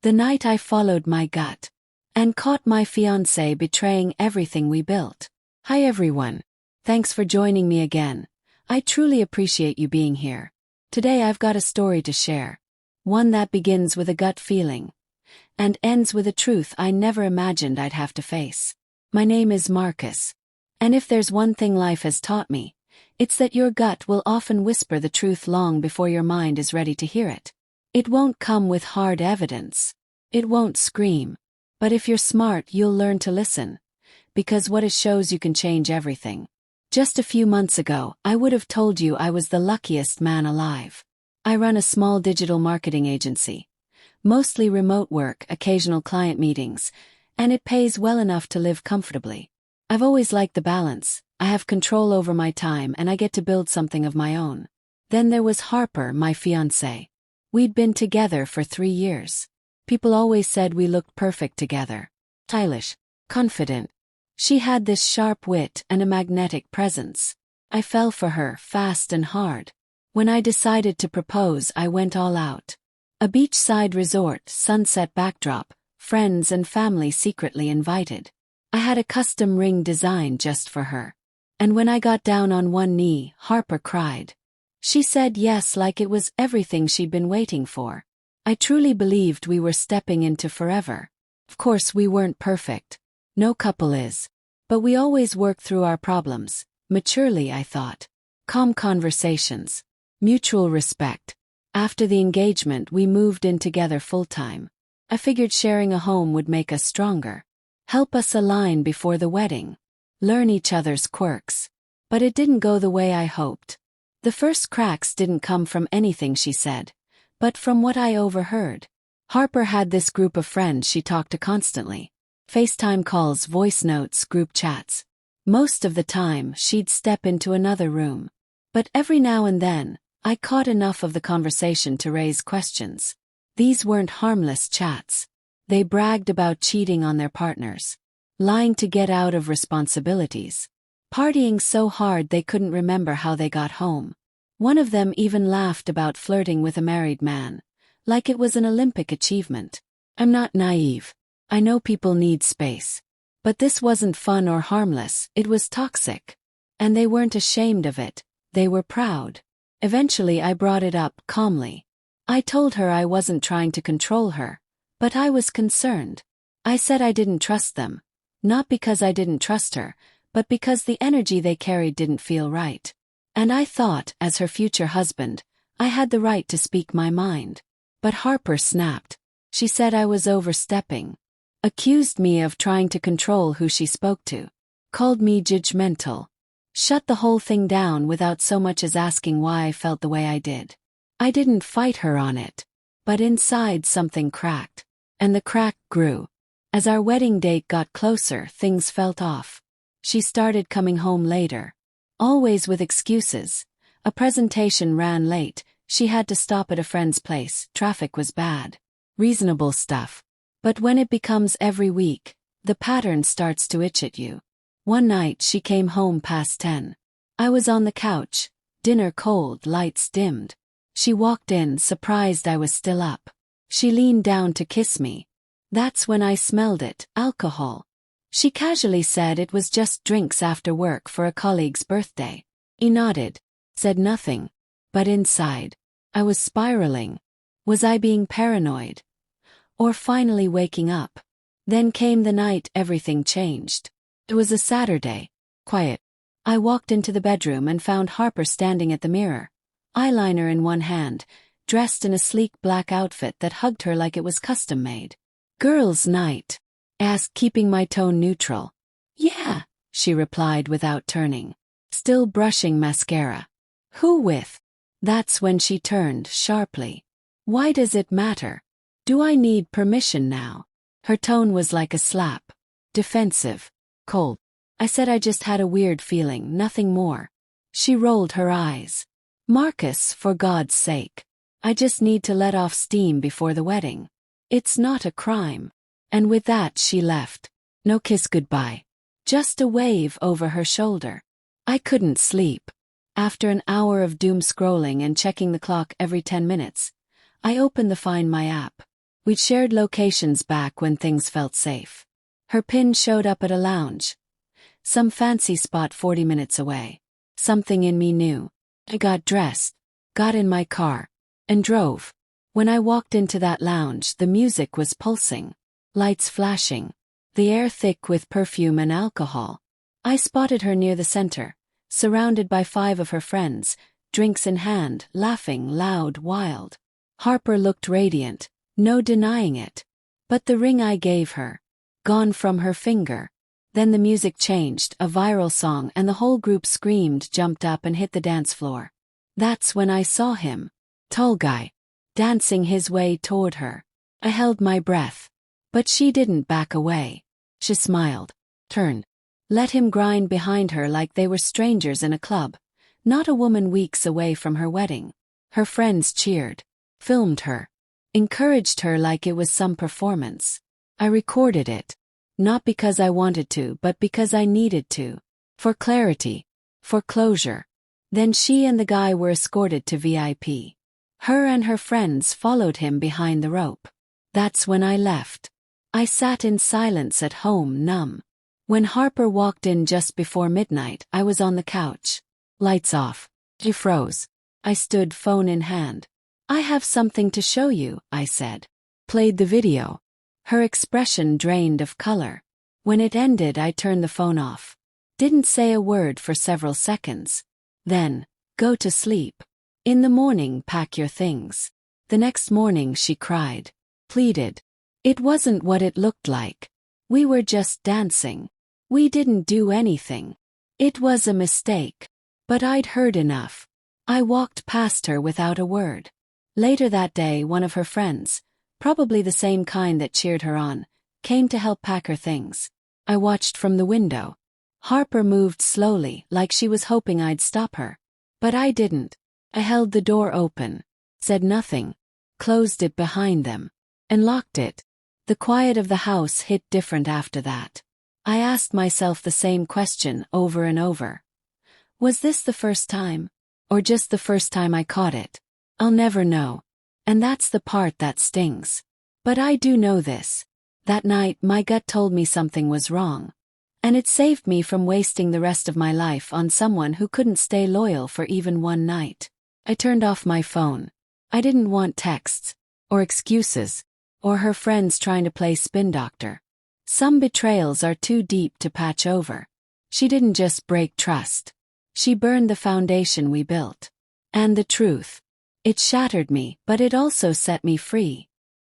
The night I followed my gut and caught my fiancé betraying everything we built. Hi everyone. Thanks for joining me again. I truly appreciate you being here. Today I've got a story to share. One that begins with a gut feeling and ends with a truth I never imagined I'd have to face. My name is Marcus. And if there's one thing life has taught me, it's that your gut will often whisper the truth long before your mind is ready to hear it. It won't come with hard evidence. It won't scream. But if you're smart, you'll learn to listen. Because what it shows you can change everything. Just a few months ago, I would have told you I was the luckiest man alive. I run a small digital marketing agency. Mostly remote work, occasional client meetings, and it pays well enough to live comfortably. I've always liked the balance. I have control over my time and I get to build something of my own. Then there was Harper, my fiancée. We'd been together for 3 years. People always said we looked perfect together. Stylish, confident. She had this sharp wit and a magnetic presence. I fell for her fast and hard. When I decided to propose, I went all out. A beachside resort, sunset backdrop, friends and family secretly invited. I had a custom ring designed just for her. And when I got down on one knee, Harper cried. She said yes like it was everything she'd been waiting for. I truly believed we were stepping into forever. Of course, we weren't perfect. No couple is. But we always worked through our problems, maturely, I thought. Calm conversations. Mutual respect. After the engagement, we moved in together full-time. I figured sharing a home would make us stronger. Help us align before the wedding. Learn each other's quirks. But it didn't go the way I hoped. The first cracks didn't come from anything she said, but from what I overheard. Harper had this group of friends she talked to constantly. FaceTime calls, voice notes, group chats. Most of the time, she'd step into another room. But every now and then, I caught enough of the conversation to raise questions. These weren't harmless chats. They bragged about cheating on their partners, lying to get out of responsibilities, partying so hard they couldn't remember how they got home. One of them even laughed about flirting with a married man, like it was an Olympic achievement. I'm not naive. I know people need space. But this wasn't fun or harmless, it was toxic. And they weren't ashamed of it, they were proud. Eventually I brought it up calmly. I told her I wasn't trying to control her, but I was concerned. I said I didn't trust them, not because I didn't trust her, but because the energy they carried didn't feel right. And I thought, as her future husband, I had the right to speak my mind. But Harper snapped. She said I was overstepping. Accused me of trying to control who she spoke to. Called me judgmental. Shut the whole thing down without so much as asking why I felt the way I did. I didn't fight her on it. But inside something cracked. And the crack grew. As our wedding date got closer, things felt off. She started coming home later. Always with excuses. A presentation ran late, she had to stop at a friend's place, traffic was bad. Reasonable stuff. But when it becomes every week, the pattern starts to itch at you. One night she came home past 10. I was on the couch, dinner cold, lights dimmed. She walked in, surprised I was still up. She leaned down to kiss me. That's when I smelled it, alcohol. She casually said it was just drinks after work for a colleague's birthday. He nodded, said nothing. But inside, I was spiraling. Was I being paranoid? Or finally waking up? Then came the night everything changed. It was a Saturday. Quiet. I walked into the bedroom and found Harper standing at the mirror. Eyeliner in one hand, dressed in a sleek black outfit that hugged her like it was custom-made. Girls' night? Asked, keeping my tone neutral. Yeah, she replied without turning. Still brushing mascara. Who with? That's when she turned sharply. Why does it matter? Do I need permission now? Her tone was like a slap. Defensive. Cold. I said I just had a weird feeling, nothing more. She rolled her eyes. Marcus, for God's sake. I just need to let off steam before the wedding. It's not a crime. And with that she left. No kiss goodbye. Just a wave over her shoulder. I couldn't sleep. After an hour of doom scrolling and checking the clock every 10 minutes, I opened the Find My app. We'd shared locations back when things felt safe. Her pin showed up at a lounge. Some fancy spot 40 minutes away. Something in me knew. I got dressed, got in my car, and drove. When I walked into that lounge, the music was pulsing, lights flashing, the air thick with perfume and alcohol. I spotted her near the center, surrounded by 5 of her friends, drinks in hand, laughing, loud, wild. Harper looked radiant, no denying it. But the ring I gave her, gone from her finger. Then the music changed, a viral song, and the whole group screamed, jumped up, and hit the dance floor. That's when I saw him. Tall guy. Dancing his way toward her. I held my breath. But she didn't back away. She smiled. Turned. Let him grind behind her like they were strangers in a club. Not a woman weeks away from her wedding. Her friends cheered. Filmed her. Encouraged her like it was some performance. I recorded it. Not because I wanted to, but because I needed to. For clarity. For closure. Then she and the guy were escorted to VIP. Her and her friends followed him behind the rope. That's when I left. I sat in silence at home, numb. When Harper walked in just before midnight, I was on the couch. Lights off. She froze. I stood, phone in hand. I have something to show you, I said. Played the video. Her expression drained of color. When it ended, I turned the phone off. Didn't say a word for several seconds. Then, go to sleep. In the morning, pack your things. The next morning, she cried. Pleaded. It wasn't what it looked like. We were just dancing. We didn't do anything. It was a mistake. But I'd heard enough. I walked past her without a word. Later that day, one of her friends, probably the same kind that cheered her on, came to help pack her things. I watched from the window. Harper moved slowly, like she was hoping I'd stop her. But I didn't. I held the door open, said nothing, closed it behind them, and locked it. The quiet of the house hit different after that. I asked myself the same question over and over. Was this the first time? Or just the first time I caught it? I'll never know. And that's the part that stings. But I do know this. That night, my gut told me something was wrong. And it saved me from wasting the rest of my life on someone who couldn't stay loyal for even one night. I turned off my phone. I didn't want texts, or excuses, or her friends trying to play spin doctor. Some betrayals are too deep to patch over. She didn't just break trust. She burned the foundation we built. And the truth. It shattered me, but it also set me free.